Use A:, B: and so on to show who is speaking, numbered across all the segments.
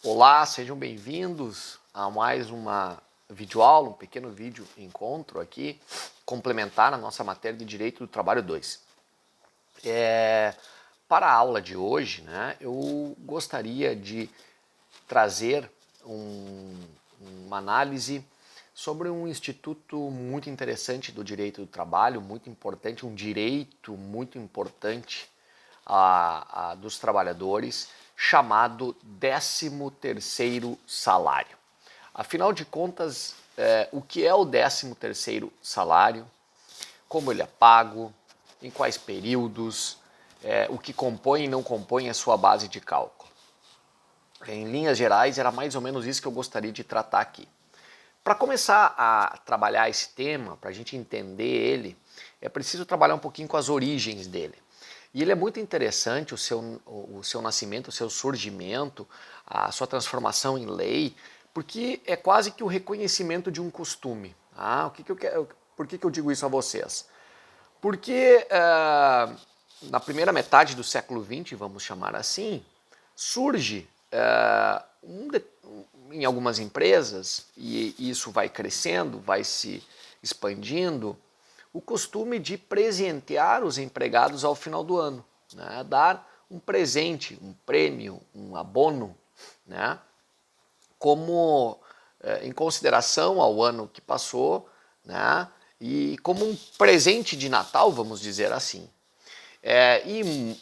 A: Olá, sejam bem-vindos a mais uma videoaula, um pequeno vídeo encontro aqui, complementar a nossa matéria de Direito do Trabalho 2. Para a aula de hoje, eu gostaria de trazer uma análise sobre um instituto muito interessante do direito do trabalho, muito importante, um direito muito importante dos trabalhadores, chamado 13º salário. Afinal de contas, o que é o 13º salário, como ele é pago, em quais períodos, o que compõe e não compõe a sua base de cálculo. Em linhas gerais, era mais ou menos isso que eu gostaria de tratar aqui. Para começar a trabalhar esse tema, para a gente entender ele, é preciso trabalhar um pouquinho com as origens dele. E ele é muito interessante, o seu nascimento, o seu surgimento, a sua transformação em lei, porque é quase que o reconhecimento de um costume. Por que eu digo isso a vocês? Porque na primeira metade do século XX, vamos chamar assim, surge em algumas empresas, e isso vai crescendo, vai se expandindo, o costume de presentear os empregados ao final do ano, dar um presente, um prêmio, um abono, como em consideração ao ano que passou, e como um presente de Natal, vamos dizer assim.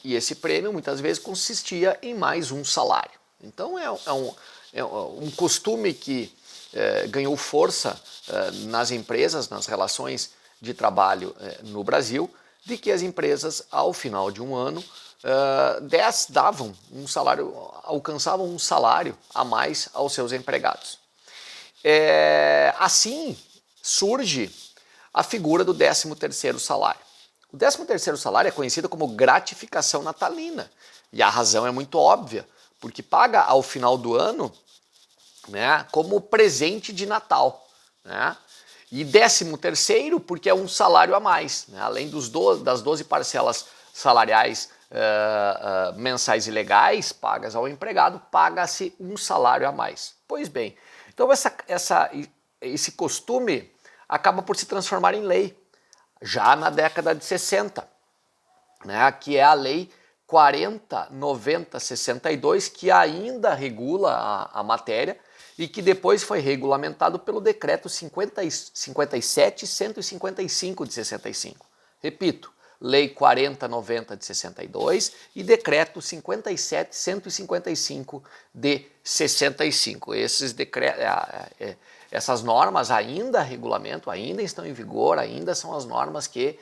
A: E esse prêmio muitas vezes consistia em mais um salário. Então é um costume que ganhou força nas empresas, nas relações de trabalho no Brasil, de que as empresas, ao final de um ano, davam um salário, alcançavam um salário a mais aos seus empregados. Assim surge a figura do 13º salário. O 13º salário é conhecido como gratificação natalina, e a razão é muito óbvia, porque paga ao final do ano como presente de Natal. E 13º porque é um salário a mais, além das 12 parcelas salariais mensais e legais pagas ao empregado, paga-se um salário a mais. Pois bem, então esse costume acaba por se transformar em lei, já na década de 60, que é a Lei 40.90/62, que ainda regula a matéria e que depois foi regulamentado pelo Decreto 57.155 de 65. Repito, Lei 40.90/62 e Decreto 57.155 de 65. Essas normas ainda regulamentam, ainda estão em vigor, ainda são as normas que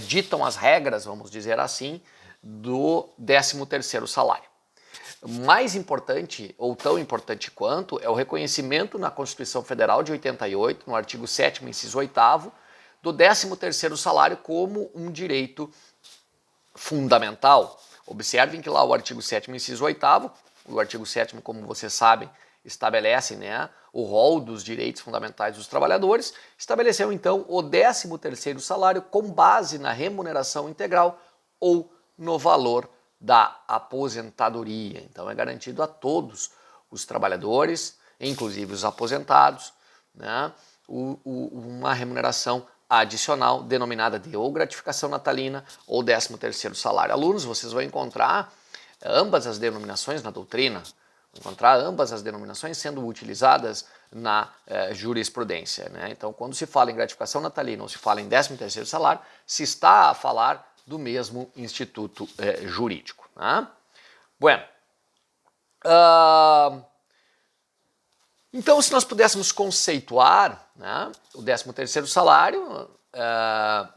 A: ditam as regras, vamos dizer assim, do 13º salário. Mais importante, ou tão importante quanto, é o reconhecimento na Constituição Federal de 88, no artigo 7º, inciso 8º, do 13º salário como um direito fundamental. Observem que lá o artigo 7º, inciso 8º, o artigo 7º, como vocês sabem, estabelece o rol dos direitos fundamentais dos trabalhadores, estabeleceu então o 13º salário com base na remuneração integral ou no valor da aposentadoria. Então é garantido a todos os trabalhadores, inclusive os aposentados, uma remuneração adicional denominada de ou gratificação natalina ou 13º salário. Alunos, vocês vão encontrar ambas as denominações na doutrina, encontrar ambas as denominações sendo utilizadas na jurisprudência. Então, quando se fala em gratificação natalina ou se fala em 13º salário, se está a falar do mesmo instituto jurídico. Bueno. Então, se nós pudéssemos conceituar o 13º salário,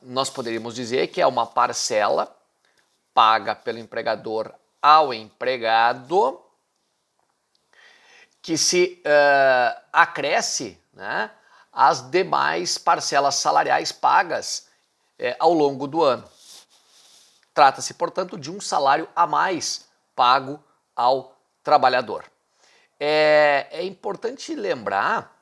A: nós poderíamos dizer que é uma parcela paga pelo empregador ao empregado que se acresce às demais parcelas salariais pagas ao longo do ano. Trata-se, portanto, de um salário a mais pago ao trabalhador. É importante lembrar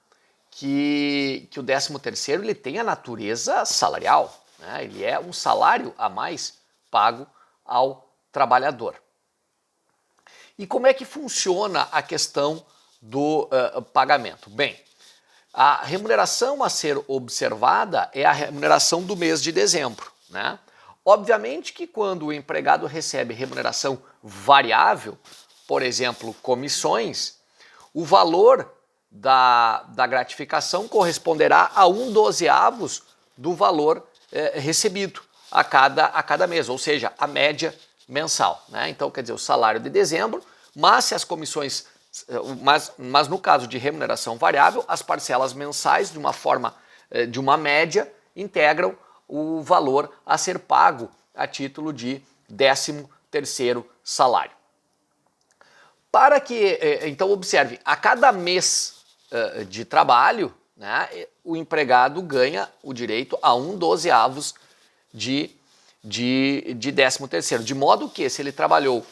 A: que o 13º ele tem a natureza salarial, ele é um salário a mais pago ao trabalhador. E como é que funciona a questão do pagamento? Bem, a remuneração a ser observada é a remuneração do mês de dezembro, né? Obviamente que quando o empregado recebe remuneração variável, por exemplo, comissões, o valor da gratificação corresponderá a 1/12 do valor recebido a cada mês, ou seja, a média mensal, né? Então, quer dizer, o salário de dezembro, mas se as comissões, mas no caso de remuneração variável, as parcelas mensais, de uma forma, de uma média, integram o valor a ser pago a título de 13º salário. Para que, então observe, a cada mês de trabalho, né, o empregado ganha o direito a 1/12 de 13º, de modo que se ele trabalhou,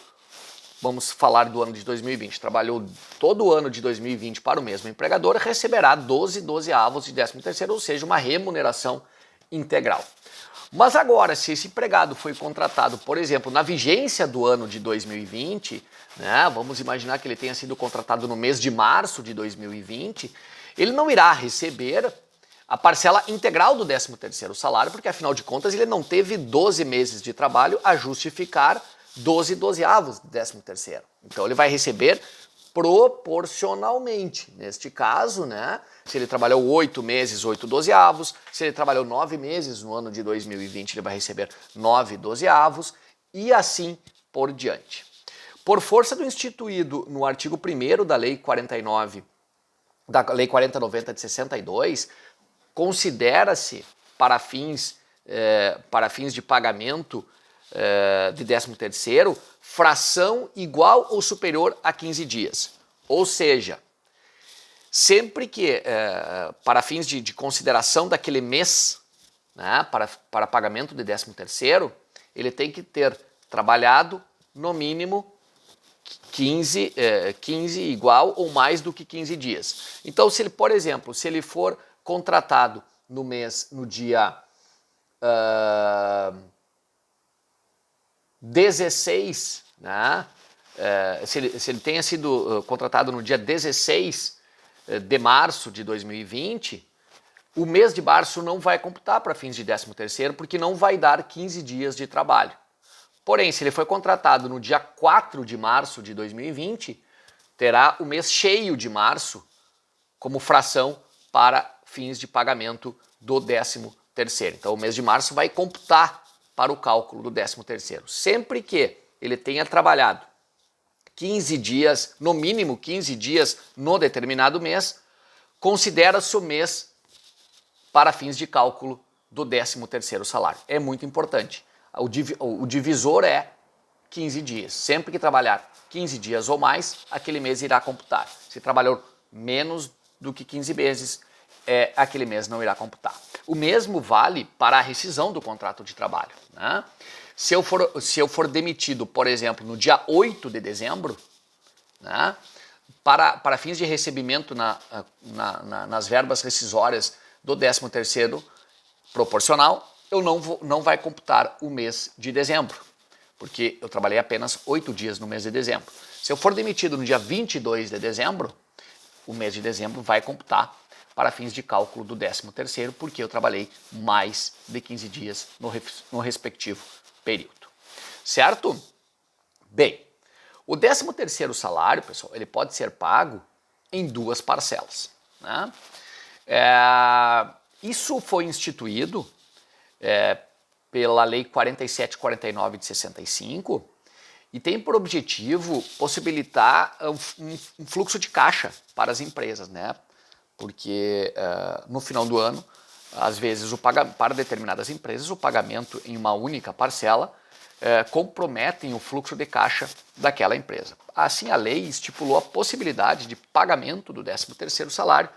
A: vamos falar do ano de 2020, trabalhou todo o ano de 2020 para o mesmo empregador, receberá 12/12 de 13º, ou seja, uma remuneração integral. Mas agora, se esse empregado foi contratado, por exemplo, na vigência do ano de 2020, né, vamos imaginar que ele tenha sido contratado no mês de março de 2020, ele não irá receber a parcela integral do 13º salário, porque afinal de contas ele não teve 12 meses de trabalho a justificar 12/12 de 13º. Então ele vai receber proporcionalmente. Neste caso, né, se ele trabalhou 8 meses, 8/12, se ele trabalhou 9 meses no ano de 2020, ele vai receber 9/12 e assim por diante. Por força do instituído no artigo 1º da Lei 4090 de 62, considera-se para fins de pagamento de 13º, fração igual ou superior a 15 dias. Ou seja, sempre que, para fins de consideração daquele mês, né, para pagamento de 13º, ele tem que ter trabalhado no mínimo 15 igual ou mais do que 15 dias. Então, se ele, por exemplo, se ele for contratado no dia 16, né? Se ele tenha sido contratado no dia 16 de março de 2020, o mês de março não vai computar para fins de 13º, porque não vai dar 15 dias de trabalho. Porém, se ele foi contratado no dia 4 de março de 2020, terá o mês cheio de março como fração para fins de pagamento do 13º. Então, o mês de março vai computar para o cálculo do 13º. Sempre que ele tenha trabalhado 15 dias, no mínimo 15 dias no determinado mês, considera-se o mês para fins de cálculo do 13º salário. É muito importante. O divisor é 15 dias. Sempre que trabalhar 15 dias ou mais, aquele mês irá computar. Se trabalhou menos do que 15 meses, aquele mês não irá computar. O mesmo vale para a rescisão do contrato de trabalho, né? Se eu for demitido, por exemplo, no dia 8 de dezembro, né, para fins de recebimento nas verbas rescisórias do 13º proporcional, eu não vai computar o mês de dezembro, porque eu trabalhei apenas 8 dias no mês de dezembro. Se eu for demitido no dia 22 de dezembro, o mês de dezembro vai computar para fins de cálculo do 13º, porque eu trabalhei mais de 15 dias no respectivo período. Certo? Bem, o 13º salário, pessoal, ele pode ser pago em 2 parcelas, né? Isso foi instituído pela Lei 4749 de 65 e tem por objetivo possibilitar um fluxo de caixa para as empresas, né? Porque no final do ano, às vezes, para determinadas empresas, o pagamento em uma única parcela comprometem o fluxo de caixa daquela empresa. Assim, a lei estipulou a possibilidade de pagamento do 13º salário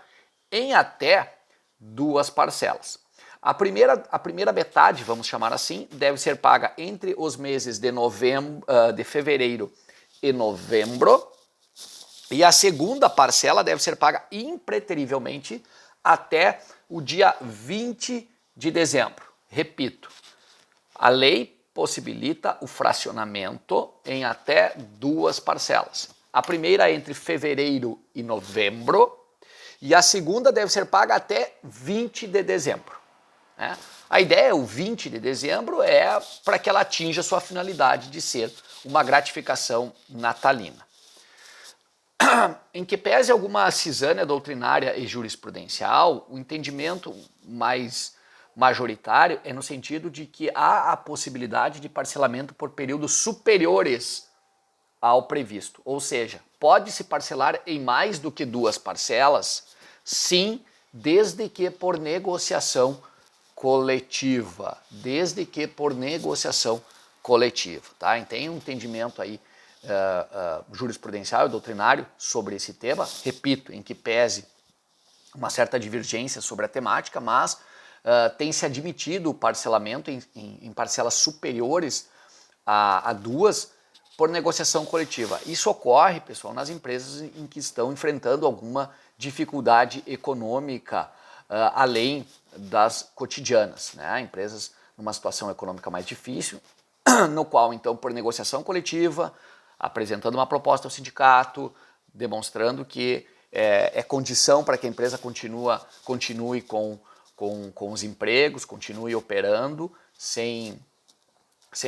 A: em até 2 parcelas. A primeira metade, vamos chamar assim, deve ser paga entre os meses de fevereiro e novembro, e a segunda parcela deve ser paga impreterivelmente até o dia 20 de dezembro. Repito, a lei possibilita o fracionamento em até 2 parcelas. A primeira é entre fevereiro e novembro e a segunda deve ser paga até 20 de dezembro. Né? A ideia, o 20 de dezembro, é para que ela atinja sua finalidade de ser uma gratificação natalina. Em que pese alguma cisânia doutrinária e jurisprudencial, o entendimento mais majoritário é no sentido de que há a possibilidade de parcelamento por períodos superiores ao previsto. Ou seja, pode-se parcelar em mais do que 2 parcelas, sim, desde que por negociação coletiva. Desde que por negociação coletiva. Tá? E tem um entendimento aí jurisprudencial e doutrinário sobre esse tema, repito, em que pese uma certa divergência sobre a temática, mas tem se admitido o parcelamento em parcelas superiores a 2 por negociação coletiva. Isso ocorre, pessoal, nas empresas em que estão enfrentando alguma dificuldade econômica além das cotidianas, né? Empresas numa situação econômica mais difícil, no qual, então, por negociação coletiva, apresentando uma proposta ao sindicato, demonstrando que é condição para que a empresa continue com os empregos, continue operando sem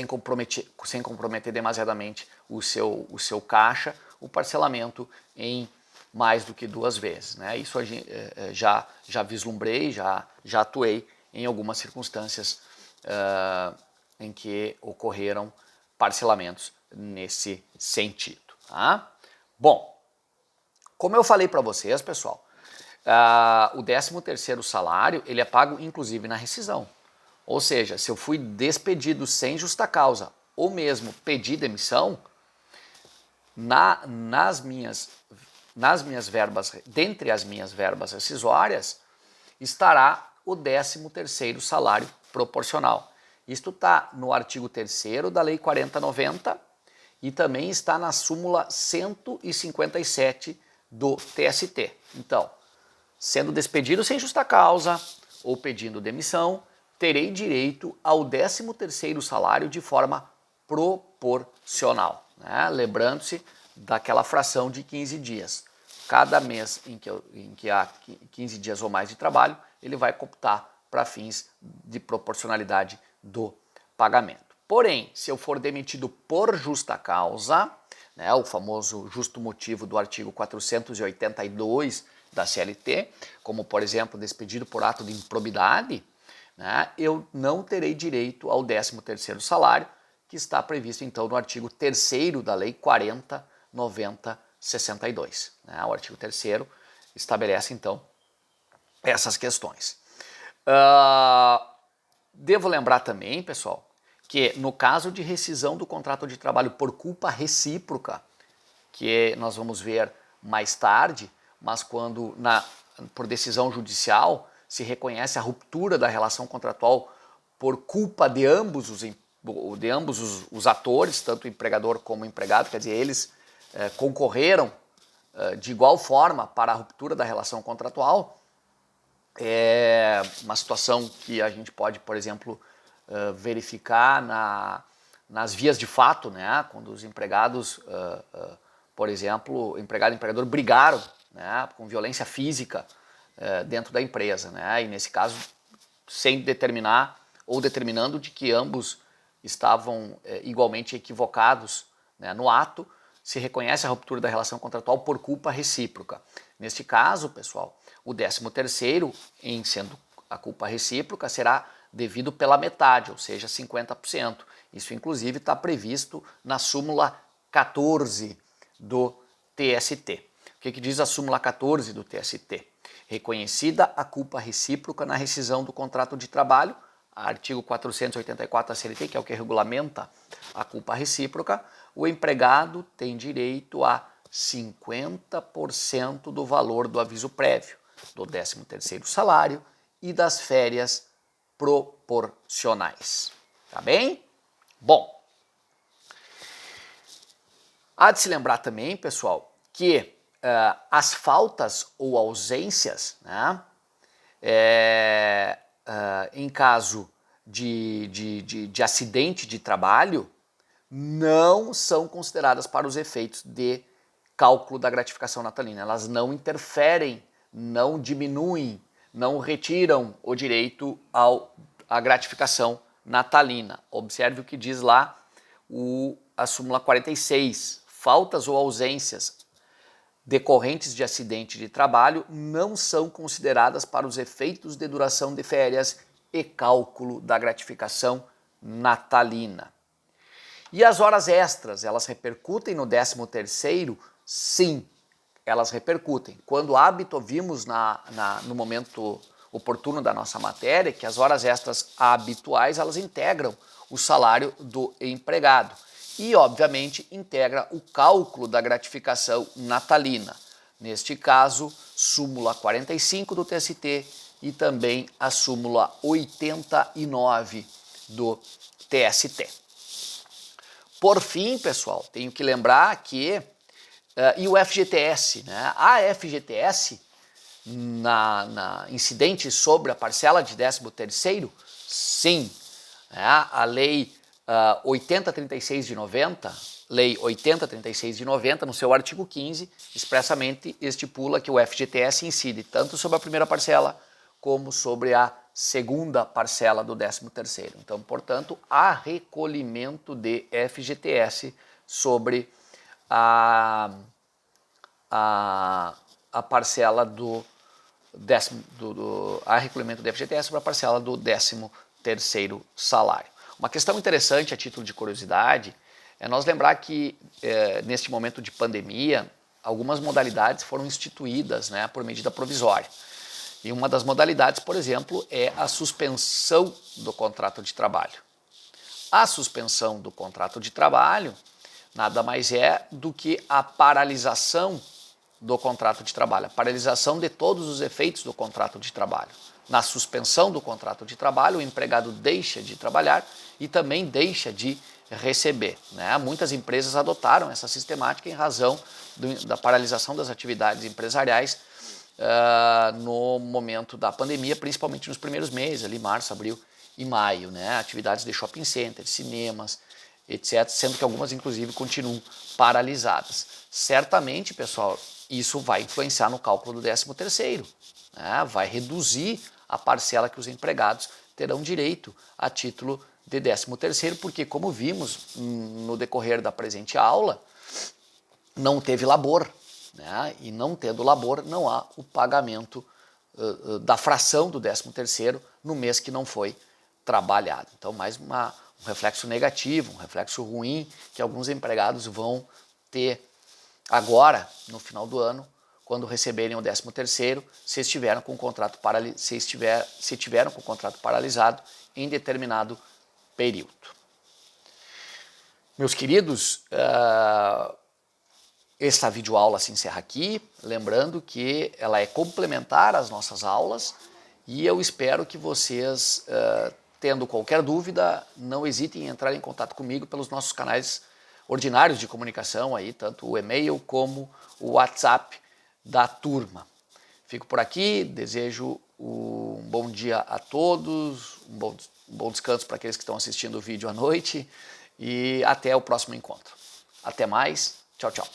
A: comprometer demasiadamente o seu caixa, o parcelamento em mais do que 2 vezes. Né? Isso a gente, já vislumbrei, já atuei em algumas circunstâncias em que ocorreram parcelamentos nesse sentido. Tá? Bom, como eu falei para vocês, pessoal, o 13º salário ele é pago inclusive na rescisão. Ou seja, se eu fui despedido sem justa causa ou mesmo pedi demissão, nas minhas verbas, dentre as minhas verbas rescisórias, estará o 13º salário proporcional. Isto está no artigo 3º da Lei 4090 e também está na súmula 157 do TST. Então, sendo despedido sem justa causa ou pedindo demissão, terei direito ao 13º salário de forma proporcional. Né? Lembrando-se daquela fração de 15 dias. Cada mês em que há 15 dias ou mais de trabalho, ele vai computar para fins de proporcionalidade do pagamento. Porém, se eu for demitido por justa causa, né, o famoso justo motivo do artigo 482 da CLT, como por exemplo despedido por ato de improbidade, né, eu não terei direito ao 13º salário, que está previsto então no artigo 3º da Lei 40.90.62. Né, o artigo 3º estabelece então essas questões. Devo lembrar também, pessoal, que no caso de rescisão do contrato de trabalho por culpa recíproca, que nós vamos ver mais tarde, mas quando por decisão judicial se reconhece a ruptura da relação contratual por culpa de ambos os atores, tanto o empregador como o empregado, quer dizer, eles concorreram de igual forma para a ruptura da relação contratual, é uma situação que a gente pode, por exemplo, verificar nas vias de fato, né? Quando os empregados, por exemplo, empregado e empregador brigaram, né? Com violência física dentro da empresa, né? E nesse caso, sem determinar ou determinando de que ambos estavam igualmente equivocados, né, no ato, se reconhece a ruptura da relação contratual por culpa recíproca. Neste caso, pessoal, o 13º, em sendo a culpa recíproca, será devido pela metade, ou seja, 50%. Isso, inclusive, está previsto na súmula 14 do TST. O que diz a súmula 14 do TST? Reconhecida a culpa recíproca na rescisão do contrato de trabalho, artigo 484 da CLT, que é o que regulamenta a culpa recíproca, o empregado tem direito a 50% do valor do aviso prévio, do 13º salário e das férias proporcionais. Tá bem? Bom, há de se lembrar também, pessoal, que as faltas ou ausências, né, em caso de acidente de trabalho não são consideradas para os efeitos de cálculo da gratificação natalina. Elas não interferem, não diminuem, não retiram o direito à gratificação natalina. Observe o que diz lá a súmula 46. Faltas ou ausências decorrentes de acidente de trabalho não são consideradas para os efeitos de duração de férias e cálculo da gratificação natalina. E as horas extras, elas repercutem no 13º? Sim, elas repercutem. Quando hábito, vimos no momento oportuno da nossa matéria que as horas extras habituais, elas integram o salário do empregado e, obviamente, integra o cálculo da gratificação natalina. Neste caso, súmula 45 do TST e também a súmula 89 do TST. Por fim, pessoal, tenho que lembrar que e o FGTS, né? A FGTS, na incidente sobre a parcela de 13º, sim, né? A lei 8036 de 90, lei 8036 de 90, no seu artigo 15, expressamente estipula que o FGTS incide tanto sobre a primeira parcela como sobre a segunda parcela do 13º. Então, portanto, há recolhimento de FGTS sobre a parcela a recolhimento do FGTS sobre a parcela do 13º salário. Uma questão interessante a título de curiosidade é nós lembrar que neste momento de pandemia algumas modalidades foram instituídas, né, por medida provisória. E uma das modalidades, por exemplo, é a suspensão do contrato de trabalho. A suspensão do contrato de trabalho nada mais é do que a paralisação do contrato de trabalho, a paralisação de todos os efeitos do contrato de trabalho. Na suspensão do contrato de trabalho, o empregado deixa de trabalhar e também deixa de receber, né? Muitas empresas adotaram essa sistemática em razão da paralisação das atividades empresariais no momento da pandemia, principalmente nos primeiros meses, ali março, abril e maio, né? Atividades de shopping center, cinemas, etc., sendo que algumas inclusive continuam paralisadas. Certamente, pessoal, isso vai influenciar no cálculo do 13º, né? Vai reduzir a parcela que os empregados terão direito a título de 13º, porque, como vimos no decorrer da presente aula, não teve labor, né? E não tendo labor, não há o pagamento da fração do 13º no mês que não foi trabalhado. Então, mais um reflexo negativo, um reflexo ruim que alguns empregados vão ter agora, no final do ano, quando receberem o 13º, se tiveram com o contrato paralisado em determinado período. Meus queridos, esta videoaula se encerra aqui, lembrando que ela é complementar às nossas aulas e eu espero que vocês, tendo qualquer dúvida, não hesitem em entrar em contato comigo pelos nossos canais ordinários de comunicação, aí, tanto o e-mail como o WhatsApp da turma. Fico por aqui, desejo um bom dia a todos, um bom descanso para aqueles que estão assistindo o vídeo à noite e até o próximo encontro. Até mais, tchau, tchau.